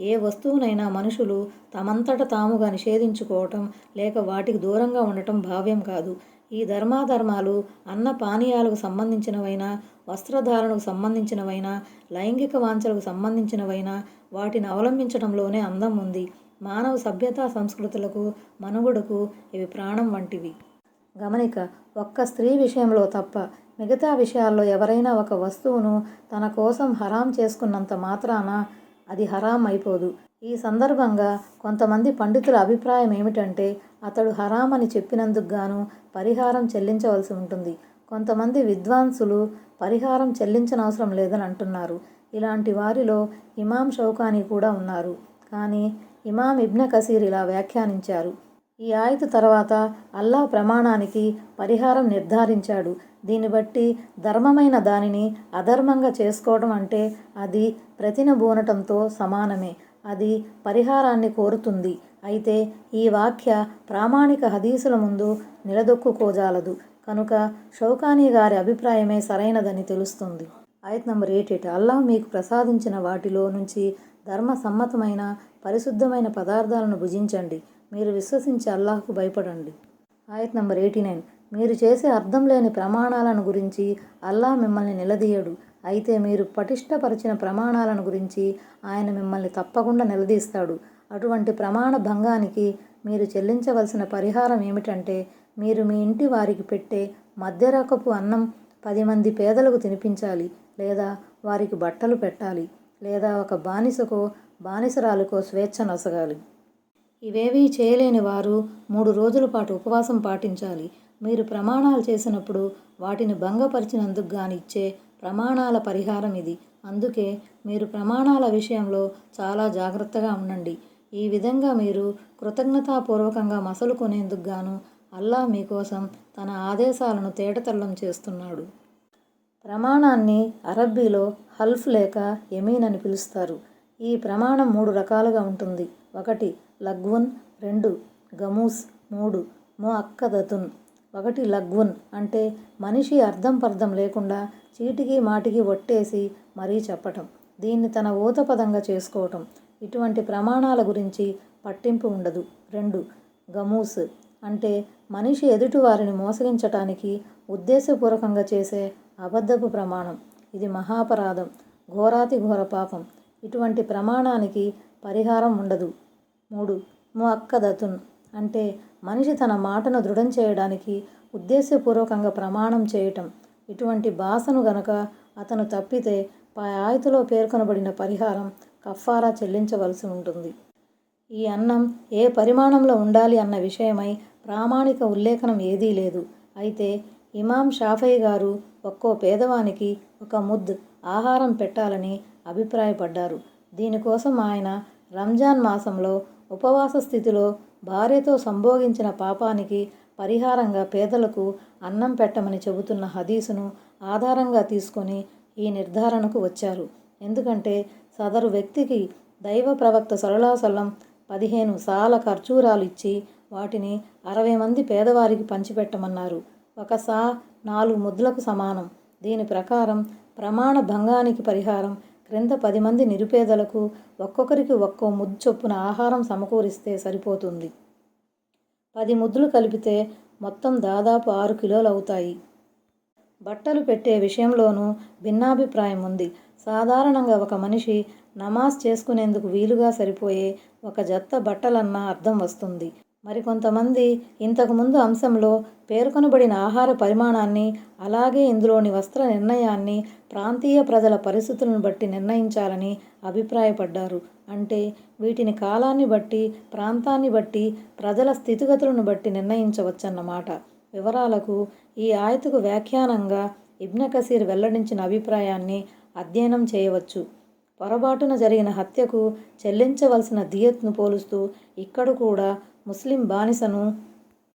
ఏ వస్తువునైనా మనుషులు తమంతట తాముగా నిషేధించుకోవటం లేక వాటికి దూరంగా ఉండటం భావ్యం కాదు. ఈ ధర్మాధర్మాలు అన్న పానీయాలకు సంబంధించినవైనా, వస్త్రధారణకు సంబంధించినవైనా, లైంగిక వాంఛలకు సంబంధించినవైనా వాటిని అవలంబించడంలోనే అందం ఉంది. మానవ సభ్యతా సంస్కృతులకు మనుగడకు ఇవి ప్రాణం వంటివి. గమనిక: ఒక్క స్త్రీ విషయంలో తప్ప మిగతా విషయాల్లో ఎవరైనా ఒక వస్తువును తన కోసం హరాం చేసుకున్నంత మాత్రాన అది హరాం అయిపోదు. ఈ సందర్భంగా కొంతమంది పండితుల అభిప్రాయం ఏమిటంటే, అతడు హరాం అని చెప్పినందుకు గాను పరిహారం చెల్లించవలసి ఉంటుంది. కొంతమంది విద్వాంసులు పరిహారం చెల్లించనవసరం లేదని అంటున్నారు. ఇలాంటి వారిలో ఇమాం షౌకానీ కూడా ఉన్నారు. కానీ ఇమాం ఇబ్న్ కసీర్ ఇలా వ్యాఖ్యానించారు: ఈ ఆయతు తర్వాత అల్లాహ్ ప్రమాణానికి పరిహారం నిర్ధారించాడు. దీన్ని బట్టి ధర్మమైన దానిని అధర్మంగా చేసుకోవడం అంటే అది ప్రతినబూనటంతో సమానమే. అది పరిహారాన్ని కోరుతుంది. అయితే ఈ వాక్య ప్రామాణిక హదీసుల ముందు నిలదొక్కుకోజాలదు. కనుక షౌకానీ గారి అభిప్రాయమే సరైనదని తెలుస్తుంది. ఆయత్ నంబర్ 88. అల్లాహ్ మీకు ప్రసాదించిన వాటిలో నుంచి ధర్మ సమ్మతమైన పరిశుద్ధమైన పదార్థాలను భుజించండి. మీరు విశ్వసించి అల్లాహ్కు భయపడండి. ఆయత్ నంబర్ 89. మీరు చేసే అర్థం లేని ప్రమాణాలను గురించి అల్లాహ్ మిమ్మల్ని నిలదీయడు. అయితే మీరు పటిష్టపరిచిన ప్రమాణాలను గురించి ఆయన మిమ్మల్ని తప్పకుండా నిలదీస్తాడు. అటువంటి ప్రమాణ భంగానికి మీరు చెల్లించవలసిన పరిహారం ఏమిటంటే, మీరు మీ ఇంటి వారికి పెట్టే మధ్యరకపు అన్నం 10 మంది పేదలకు తినిపించాలి, లేదా వారికి బట్టలు పెట్టాలి, లేదా ఒక బానిసకో బానిసరాలికో స్వేచ్ఛ నొసగాలి. ఇవేవీ చేయలేని వారు 3 రోజుల పాటు ఉపవాసం పాటించాలి. మీరు ప్రమాణాలు చేసినప్పుడు వాటిని భంగపరిచినందుకు గాని ఇచ్చే ప్రమాణాల పరిహారం ఇది. అందుకే మీరు ప్రమాణాల విషయంలో చాలా జాగ్రత్తగా ఉండండి. ఈ విధంగా మీరు కృతజ్ఞతాపూర్వకంగా మసలుకొనేందుకు గాను అల్లాహ్ మీకోసం తన ఆదేశాలను తేటతెల్లం చేస్తున్నాడు. ప్రమాణాన్ని అరబ్బీలో హల్ఫ్ లేక యమీన్ అని పిలుస్తారు. ఈ ప్రమాణం 3 రకాలుగా ఉంటుంది. 1 లగ్వున్, 2 గమూస్, 3 ముఅక్కదతున్. 1 లగ్వున్ అంటే మనిషి అర్థం పర్థం లేకుండా చీటికి మాటికి ఒట్టేసి మరీ చెప్పటం, దీన్ని తన ఊతపదంగా చేసుకోవటం. ఇటువంటి ప్రమాణాల గురించి పట్టింపు ఉండదు. 2 గమూస్ అంటే మనిషి ఎదుటివారిని మోసగించటానికి ఉద్దేశపూర్వకంగా చేసే అబద్ధపు ప్రమాణం. ఇది మహాపరాధం, ఘోరాతి ఘోర పాపం. ఇటువంటి ప్రమాణానికి పరిహారం ఉండదు. 3 ముఅక్కదతున్ అంటే మనిషి తన మాటను దృఢం చేయడానికి ఉద్దేశపూర్వకంగా ప్రమాణం చేయటం. ఇటువంటి భాషను గనక అతను తప్పితే పై ఆయతులో పేర్కొనబడిన పరిహారం కఫారా చెల్లించవలసి ఉంటుంది. ఈ అన్నం ఏ పరిమాణంలో ఉండాలి అన్న విషయమై ప్రామాణిక ఉల్లేఖనం ఏదీ లేదు. అయితే ఇమాం షాఫీ గారు ఒక్కో పేదవానికి 1 ముద్ ఆహారం పెట్టాలని అభిప్రాయపడ్డారు. దీనికోసం ఆయన రంజాన్ మాసంలో ఉపవాస స్థితిలో భార్యతో సంభోగించిన పాపానికి పరిహారంగా పేదలకు అన్నం పెట్టమని చెబుతున్న హదీసును ఆధారంగా తీసుకొని ఈ నిర్ధారణకు వచ్చారు. ఎందుకంటే సదరు వ్యక్తికి దైవ ప్రవక్త సల్లల్లాహు అలైహి వసల్లం 15 సాల ఖర్జూరాలు ఇచ్చి వాటిని 60 మంది పేదవారికి పంచిపెట్టమన్నారు. 1 సా 4 ముద్లకు సమానం. దీని ప్రకారం ప్రమాణ భంగానికి పరిహారం క్రింద 10 మంది నిరుపేదలకు ఒక్కొక్కరికి 1 ముద్దు చొప్పున ఆహారం సమకూరిస్తే సరిపోతుంది. 10 ముద్దులు కలిపితే మొత్తం దాదాపు 6 కిలోలు అవుతాయి. బట్టలు పెట్టే విషయంలోనూ భిన్నాభిప్రాయం ఉంది. సాధారణంగా ఒక మనిషి నమాజ్ చేసుకునేందుకు వీలుగా సరిపోయే 1 జత బట్టలన్న అర్థం వస్తుంది. మరికొంతమంది ఇంతకుముందు అంశంలో పేర్కొనబడిన ఆహార పరిమాణాన్ని, అలాగే ఇందులోని వస్త్ర నిర్ణయాన్ని ప్రాంతీయ ప్రజల పరిస్థితులను బట్టి నిర్ణయించాలని అభిప్రాయపడ్డారు. అంటే వీటిని కాలాన్ని బట్టి, ప్రాంతాన్ని బట్టి, ప్రజల స్థితిగతులను బట్టి నిర్ణయించవచ్చన్నమాట. వివరాలకు ఈ ఆయతుకు వ్యాఖ్యానంగా ఇబ్న్ కసీర్ వెల్లడించిన అభిప్రాయాన్ని అధ్యయనం చేయవచ్చు. పొరపాటున జరిగిన హత్యకు చెల్లించవలసిన దియత్ను పోలుస్తూ ఇక్కడ కూడా ముస్లిం బానిసను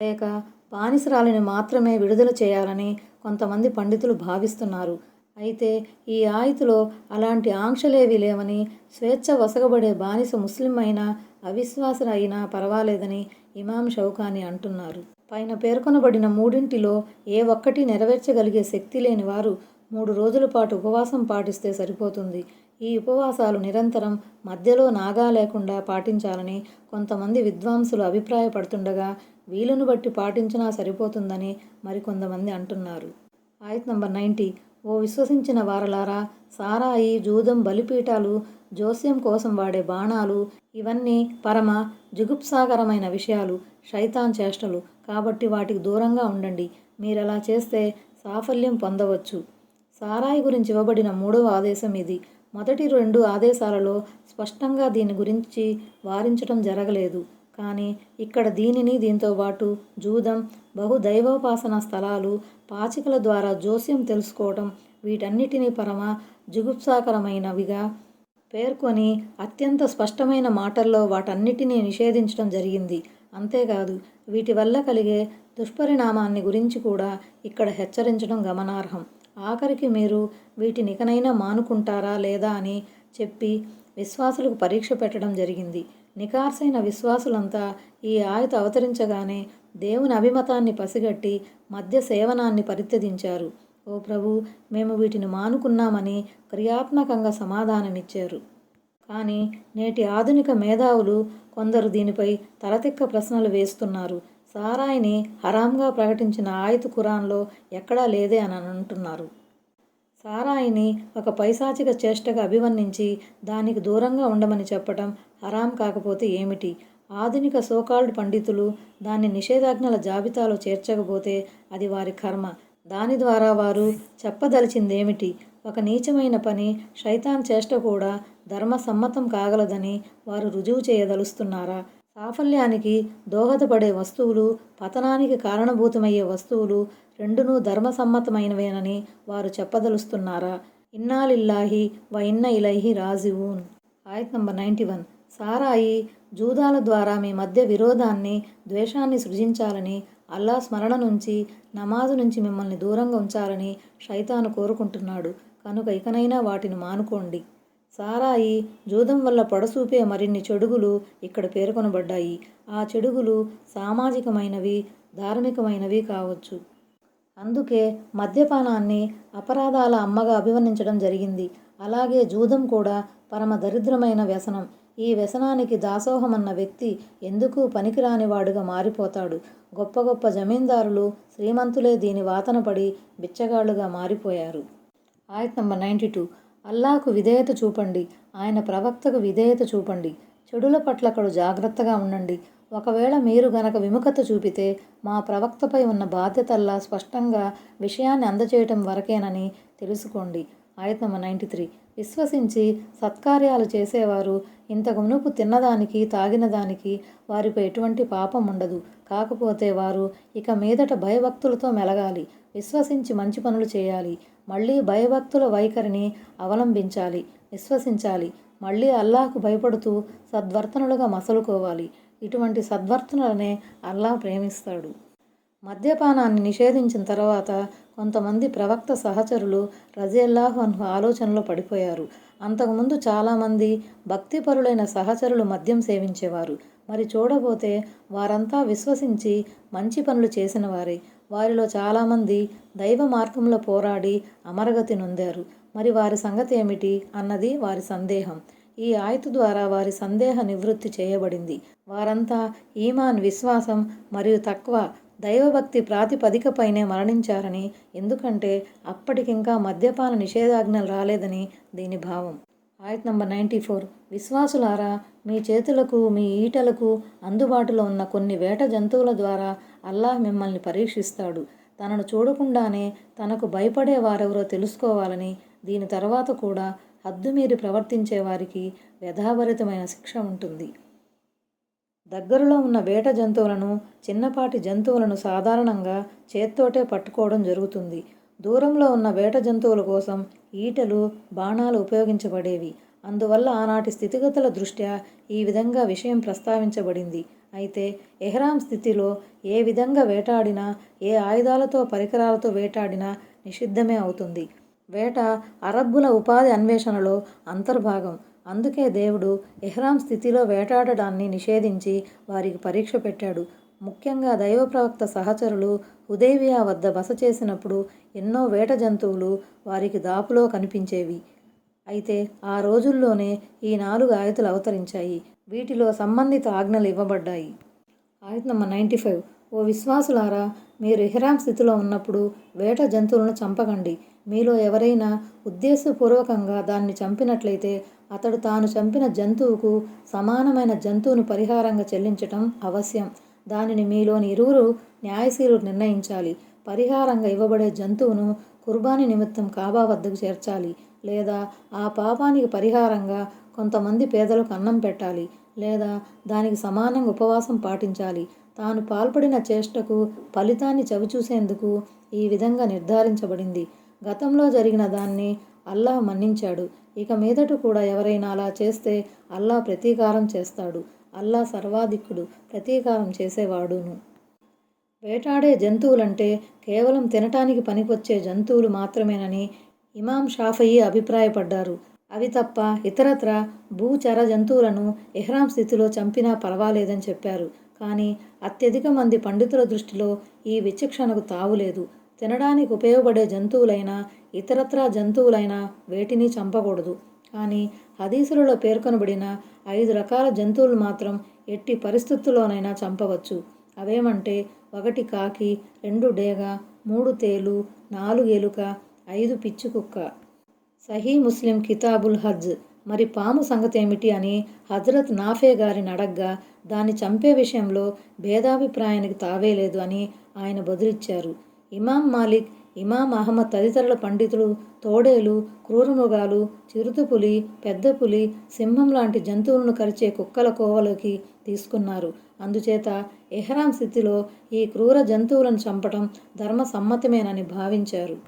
లేక బానిసరాలిని మాత్రమే విడుదల చేయాలని కొంతమంది పండితులు భావిస్తున్నారు. అయితే ఈ ఆయతులో అలాంటి ఆంక్షలేవీ లేవని, స్వేచ్ఛ వసగబడే బానిస ముస్లిం అయినా అవిశ్వాస అయినా పర్వాలేదని ఇమాం షౌకాని అంటున్నారు. పైన పేర్కొనబడిన మూడింటిలో ఏ ఒక్కటి నెరవేర్చగలిగే శక్తి లేని వారు 3 రోజుల పాటు ఉపవాసం పాటిస్తే సరిపోతుంది. ఈ ఉపవాసాలు నిరంతరం మధ్యలో నాగా లేకుండా పాటించాలని కొంతమంది విద్వాంసులు అభిప్రాయపడుతుండగా వీలును బట్టి పాటించినా సరిపోతుందని మరికొంతమంది అంటున్నారు. ఆయత్ నంబర్ 90. ఓ విశ్వసించిన వారలారా, సారాయి, జూదం, బలిపీఠాలు, జోస్యం కోసం వాడే బాణాలు ఇవన్నీ పరమ జుగుప్సాకరమైన విషయాలు, శైతాన్ చేష్టలు. కాబట్టి వాటికి దూరంగా ఉండండి. మీరలా చేస్తే సాఫల్యం పొందవచ్చు. సారాయి గురించి ఇవ్వబడిన 3వ ఆదేశం ఇది. మొదటి 2 ఆదేశాలలో స్పష్టంగా దీని గురించి వారించడం జరగలేదు. కానీ ఇక్కడ దీంతో పాటు జూదం, బహుదైవోపాసన స్థలాలు, పాచికల ద్వారా జోస్యం తెలుసుకోవటం వీటన్నిటినీ పరమ జుగుప్సాకరమైనవిగా పేర్కొని అత్యంత స్పష్టమైన మాటల్లో వాటన్నిటినీ నిషేధించడం జరిగింది. అంతేకాదు వీటి వల్ల కలిగే దుష్పరిణామాన్ని గురించి కూడా ఇక్కడ హెచ్చరించడం గమనార్హం. ఆఖరికి మీరు వీటినికనైనా మానుకుంటారా లేదా అని చెప్పి విశ్వాసులకు పరీక్ష పెట్టడం జరిగింది. నికార్సైన విశ్వాసులంతా ఈ ఆయత అవతరించగానే దేవుని అభిమతాన్ని పసిగట్టి మద్య సేవనాన్ని పరిత్యజించారు. ఓ ప్రభు, మేము వీటిని మానుకున్నామని క్రియాత్మకంగా సమాధానమిచ్చారు. కానీ నేటి ఆధునిక మేధావులు కొందరు దీనిపై తలతిక్క ప్రశ్నలు వేస్తున్నారు. సారాయిని హరాంగా ప్రకటించిన ఆయతు ఖురాన్లో ఎక్కడా లేదే అని అంటున్నారు. సారాయిని ఒక పైశాచిక చేష్టగా అభివర్ణించి దానికి దూరంగా ఉండమని చెప్పటం హరాం కాకపోతే ఏమిటి? ఆధునిక సోకాల్డ్ పండితులు దాన్ని నిషేధాజ్ఞల జాబితాలో చేర్చకపోతే అది వారి కర్మ. దాని ద్వారా వారు చెప్పదలిచిందేమిటి? ఒక నీచమైన పని, శైతాన్ చేష్ట కూడా ధర్మసమ్మతం కాగలదని వారు రుజువు చేయదలుస్తున్నారా? సాఫల్యానికి దోహదపడే వస్తువులు, పతనానికి కారణభూతమయ్యే వస్తువులు రెండునూ ధర్మసమ్మతమైనవేనని వారు చెప్పదలుస్తున్నారా? ఇన్నా లిల్లాహి వ ఇన్న ఇలైహి రాజిఊన్. ఆయత్ నంబర్ 91. సారాయి, జూదాల ద్వారా మీ మధ్య విరోధాన్ని, ద్వేషాన్ని సృజించాలని, అల్లా స్మరణ నుంచి, నమాజు నుంచి మిమ్మల్ని దూరంగా ఉంచాలని శైతాను కోరుకుంటున్నాడు. కనుక ఇకనైనా వాటిని మానుకోండి. సారాయి, జూదం వల్ల పొడసూపే మరిన్ని చెడుగులు ఇక్కడ పేర్కొనబడ్డాయి. ఆ చెడుగులు సామాజికమైనవి, ధార్మికమైనవి కావచ్చు. అందుకే మద్యపానాన్ని అపరాధాల అమ్మగా అభివర్ణించడం జరిగింది. అలాగే జూదం కూడా పరమ దరిద్రమైన వ్యసనం. ఈ వ్యసనానికి దాసోహమన్న వ్యక్తి ఎందుకు పనికిరానివాడుగా మారిపోతాడు. గొప్ప గొప్ప జమీందారులు, శ్రీమంతులే దీని వాతన పడి బిచ్చగాళ్లుగా మారిపోయారు. ఆయత్ నంబర్ 92. అల్లాకు విధేయత చూపండి, ఆయన ప్రవక్తకు విధేయత చూపండి. చెడుల పట్ల కడు జాగ్రత్తగా ఉండండి. ఒకవేళ మీరు గనక విముఖత చూపితే మా ప్రవక్తపై ఉన్న బాధ్యతల్లా స్పష్టంగా విషయాన్ని అందచేయటం వరకేనని తెలుసుకోండి. ఆయత్ నంబర్ 93. విశ్వసించి సత్కార్యాలు చేసేవారు ఇంతకు మునుపు తిన్నదానికి, తాగిన దానికి వారిపై ఎటువంటి పాపం ఉండదు. కాకపోతే వారు ఇక మీదట భయభక్తులతో మెలగాలి. విశ్వసించి మంచి పనులు చేయాలి. మళ్ళీ భయభక్తుల వైఖరిని అవలంబించాలి. విశ్వసించాలి. మళ్ళీ అల్లాహకు భయపడుతూ సద్వర్తనులుగా మసలుకోవాలి. ఇటువంటి సద్వర్తనలనే అల్లాహ్ ప్రేమిస్తాడు. మద్యపానాన్ని నిషేధించిన తర్వాత కొంతమంది ప్రవక్త సహచరులు రజియల్లాహు అన్హు ఆలోచనలో పడిపోయారు. అంతకుముందు చాలామంది భక్తిపరులైన సహచరులు మద్యం సేవించేవారు. మరి చూడబోతే వారంతా విశ్వసించి మంచి పనులు చేసిన వారే. వారిలో చాలామంది దైవ మార్గంలో పోరాడి అమరగతి నొందారు. మరి వారి సంగతి ఏమిటి అన్నది వారి సందేహం. ఈ ఆయతు ద్వారా వారి సందేహ నివృత్తి చేయబడింది. వారంతా ఈమాన్, విశ్వాసం మరియు తక్వా, దైవభక్తి ప్రాతిపదికపైనే మరణించారని, ఎందుకంటే అప్పటికింకా మద్యపాన నిషేధాజ్ఞలు రాలేదని దీని భావం. ఆయత్ నంబర్ 94. విశ్వాసులారా, మీ చేతులకు, మీ ఈటలకు అందుబాటులో ఉన్న కొన్ని వేట జంతువుల ద్వారా అల్లాహ్ మిమ్మల్ని పరీక్షిస్తాడు. తనను చూడకుండానే తనకు భయపడే వారెవరో తెలుసుకోవాలని, దీని తర్వాత కూడా హద్దుమీరి ప్రవర్తించే వారికి వ్యధాభరితమైన శిక్ష ఉంటుంది. దగ్గరలో ఉన్న వేట జంతువులను, చిన్నపాటి జంతువులను సాధారణంగా చేత్తోటే పట్టుకోవడం జరుగుతుంది. దూరంలో ఉన్న వేట జంతువుల కోసం ఈటెలు, బాణాలు ఉపయోగించబడేవి. అందువల్ల ఆనాటి స్థితిగతుల దృష్ట్యా ఈ విధంగా విషయం ప్రస్తావించబడింది. అయితే ఎహ్రాం స్థితిలో ఏ విధంగా వేటాడినా, ఏ ఆయుధాలతో పరికరాలతో వేటాడినా నిషిద్ధమే అవుతుంది. వేట అరబ్బుల ఉపాధి అన్వేషణలో అంతర్భాగం. అందుకే దేవుడు ఎహ్రాం స్థితిలో వేటాడడాన్ని నిషేధించి వారికి పరీక్ష పెట్టాడు. ముఖ్యంగా దైవ ప్రవక్త సహచరులు హుదైబియా వద్ద బస చేసినప్పుడు ఎన్నో వేట జంతువులు వారికి దాపులో కనిపించేవి. అయితే ఆ రోజుల్లోనే ఈ 4 ఆయతులు అవతరించాయి. వీటిలో సంబంధిత ఆజ్ఞలు ఇవ్వబడ్డాయి. ఆయత్ నంబర్ 95. ఓ విశ్వాసులారా, మీరు ఇహ్రాం స్థితిలో ఉన్నప్పుడు వేట జంతువులను చంపకండి. మీలో ఎవరైనా ఉద్దేశపూర్వకంగా దాన్ని చంపినట్లయితే అతడు తాను చంపిన జంతువుకు సమానమైన జంతువును పరిహారంగా చెల్లించటం అవశ్యం. దానిని మీలోని ఇరువురు న్యాయశీలురు నిర్ణయించాలి. పరిహారంగా ఇవ్వబడే జంతువును కుర్బానీ నిమిత్తం కాబా వద్దకు చేర్చాలి, లేదా ఆ పాపానికి పరిహారంగా కొంతమంది పేదలకు అన్నం పెట్టాలి, లేదా దానికి సమానంగా ఉపవాసం పాటించాలి. తాను పాల్పడిన చేష్టకు ఫలితాన్ని చవిచూసేందుకు ఈ విధంగా నిర్ధారించబడింది. గతంలో జరిగిన దాన్ని అల్లాహ్ మన్నించాడు. ఇక మీదట కూడా ఎవరైనా అలా చేస్తే అల్లాహ్ ప్రతీకారం చేస్తాడు. అల్లాహ్ సర్వాధికుడు, ప్రతీకారం చేసేవాడును. వేటాడే జంతువులంటే కేవలం తినటానికి పనికొచ్చే జంతువులు మాత్రమేనని ఇమాం షాఫయి అభిప్రాయపడ్డారు. అవి తప్ప ఇతరత్రా భూచర జంతువులను ఇహ్రాం స్థితిలో చంపినా పర్వాలేదని చెప్పారు. కానీ అత్యధిక మంది పండితుల దృష్టిలో ఈ విచక్షణకు తావులేదు. తినడానికి ఉపయోగపడే జంతువులైనా, ఇతరత్రా జంతువులైనా వేటిని చంపకూడదు. కానీ హదీసులలో పేర్కొనబడిన 5 రకాల జంతువులు మాత్రం ఎట్టి పరిస్థితుల్లోనైనా చంపవచ్చు. అవేమంటే 1 కాకి, 2 డేగ, 3 తేలు, 4 ఎలుక, 5 పిచ్చికుక్క. సహీ ముస్లిం కితాబుల్ హజ్. మరి పాము సంగతేమిటి అని హజరత్ నాఫే గారిని అడగ్గా దాన్ని చంపే విషయంలో భేదాభిప్రాయానికి తావేలేదు అని ఆయన బదులిచ్చారు. ఇమాం మాలిక్, ఇమాం అహ్మద్ తదితరుల పండితులు తోడేలు, క్రూరమృగాలు, చిరుతపులి, పెద్ద పులి, సింహం లాంటి జంతువులను కరిచే కుక్కల కోవలోకి తీసుకున్నారు. అందుచేత ఎహ్రాం స్థితిలో ఈ క్రూర జంతువులను చంపటం ధర్మసమ్మతమేనని భావించారు.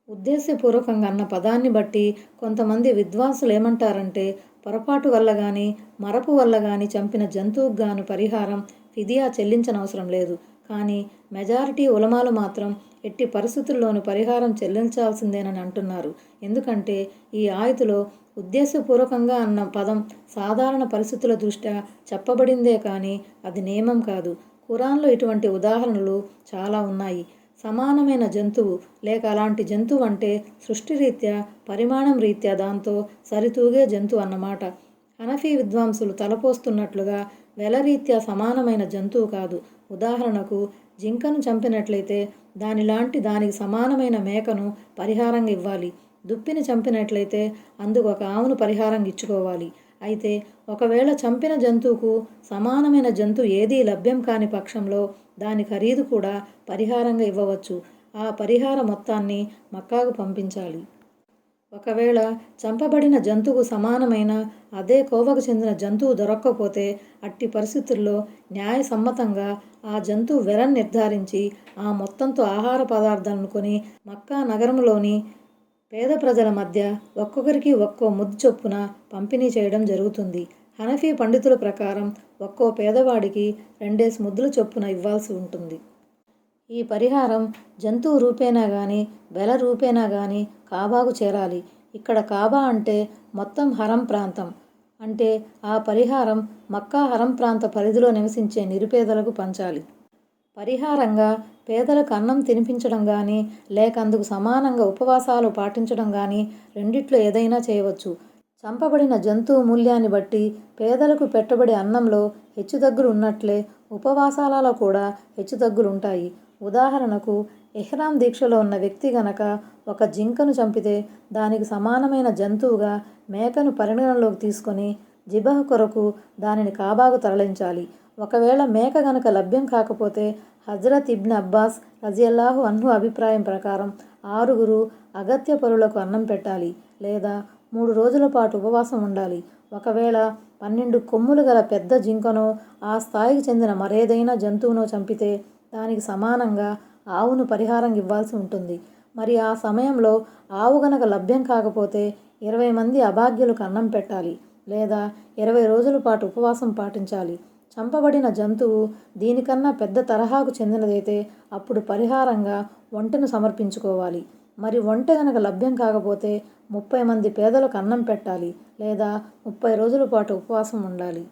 ఉద్దేశపూర్వకంగా అన్న పదాన్ని బట్టి కొంతమంది విద్వాంసులు ఏమంటారంటే, పొరపాటు వల్ల కానీ, మరపు వల్ల కానీ చంపిన జంతువుకు గాను పరిహారం, ఫిదియా చెల్లించనవసరం లేదు. కానీ మెజారిటీ ఉలమాలు మాత్రం ఎట్టి పరిస్థితుల్లోనూ పరిహారం చెల్లించాల్సిందేనని అంటున్నారు. ఎందుకంటే ఈ ఆయతులో ఉద్దేశపూర్వకంగా అన్న పదం సాధారణ పరిస్థితుల దృష్ట్యా చెప్పబడిందే కానీ అది నియమం కాదు. ఖురాన్లో ఇటువంటి ఉదాహరణలు చాలా ఉన్నాయి. సమానమైన జంతువు లేక అలాంటి జంతువు అంటే సృష్టిరీత్యా, పరిమాణం రీత్యా దాంతో సరితూగే జంతువు అన్నమాట. హనఫీ విద్వాంసులు తలపోస్తున్నట్లుగా వెలరీత్యా సమానమైన జంతువు కాదు. ఉదాహరణకు జింకను చంపినట్లయితే దానికి సమానమైన మేకను పరిహారంగా ఇవ్వాలి. దుప్పిని చంపినట్లయితే అందుకు ఒక ఆవును పరిహారంగా ఇచ్చుకోవాలి. అయితే ఒకవేళ చంపిన జంతువుకు సమానమైన జంతువు ఏదీ లభ్యం కాని పక్షంలో దాని ఖరీదు కూడా పరిహారంగా ఇవ్వవచ్చు. ఆ పరిహార మొత్తాన్ని మక్కాకు పంపించాలి. ఒకవేళ చంపబడిన జంతువుకు సమానమైన అదే కోవకు చెందిన జంతువు దొరక్కపోతే అట్టి పరిస్థితుల్లో న్యాయసమ్మతంగా ఆ జంతువు వెలను నిర్ధారించి ఆ మొత్తంతో ఆహార పదార్థాలను కొని మక్కా నగరంలోని పేద ప్రజల మధ్య ఒక్కొక్కరికి ఒక్కో ముద్దు చొప్పున పంపిణీ చేయడం జరుగుతుంది. హనఫీ పండితుల ప్రకారం ఒక్కో పేదవాడికి 2 ముద్దుల చొప్పున ఇవ్వాల్సి ఉంటుంది. ఈ పరిహారం జంతువు రూపేణా కానీ, వెల రూపేణా కానీ కాబాకు చేరాలి. ఇక్కడ కాబా అంటే మొత్తం హరం ప్రాంతం. అంటే ఆ పరిహారం మక్కా హరం ప్రాంత పరిధిలో నివసించే నిరుపేదలకు పంచాలి. పరిహారంగా పేదలకు అన్నం తినిపించడం కానీ, లేక అందుకు సమానంగా ఉపవాసాలు పాటించడం కానీ రెండిట్లో ఏదైనా చేయవచ్చు. చంపబడిన జంతువు మూల్యాన్ని బట్టి పేదలకు పెట్టబడే అన్నంలో హెచ్చుతగ్గులు ఉన్నట్లే ఉపవాసాలలో కూడా హెచ్చుతగ్గులుంటాయి. ఉదాహరణకు ఇహ్రాం దీక్షలో ఉన్న వ్యక్తి గనక ఒక జింకను చంపితే దానికి సమానమైన జంతువుగా మేకను పరిగణనలోకి తీసుకొని జిబహ్ కొరకు దానిని కాబాకు తరలించాలి. ఒకవేళ మేక గనక లభ్యం కాకపోతే హజ్రత్ ఇబ్న్ అబ్బాస్ రజియల్లాహు అన్హు అభిప్రాయం ప్రకారం 6 అగత్య పరులకు అన్నం పెట్టాలి, లేదా 3 రోజుల పాటు ఉపవాసం ఉండాలి. ఒకవేళ 12 కొమ్ములు గల పెద్ద జింకనో ఆ స్థాయికి చెందిన మరేదైనా జంతువునో చంపితే దానికి సమానంగా ఆవును పరిహారం ఇవ్వాల్సి ఉంటుంది. మరి ఆ సమయంలో ఆవు గనక లభ్యం కాకపోతే 20 మంది అభాగ్యులకు అన్నం పెట్టాలి, లేదా 20 రోజుల పాటు ఉపవాసం పాటించాలి. చంపబడిన జంతువు దీనికన్నా పెద్ద తరహాకు చెందినదైతే అప్పుడు పరిహారంగా ఒంటెను సమర్పించుకోవాలి. మరి ఒంటె గనక లభ్యం కాకపోతే 30 మంది పేదలకు అన్నం పెట్టాలి లేదా 30 రోజుల పాటు ఉపవాసం ఉండాలి.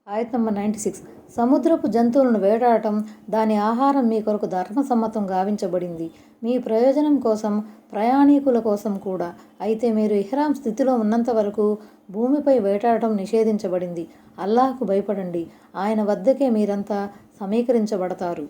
ఆయత్ నంబర్ 96. సముద్రపు జంతువులను వేటాడటం, దాని ఆహారం మీ కొరకు ధర్మసమ్మతం గావించబడింది, మీ ప్రయోజనం కోసం, ప్రయాణీకుల కోసం కూడా. అయితే మీరు ఇహ్రాం స్థితిలో ఉన్నంత వరకు భూమిపై వేటాడటం నిషేధించబడింది. అల్లాహ్కు భయపడండి, ఆయన వద్దకే మీరంతా సమీకరించబడతారు.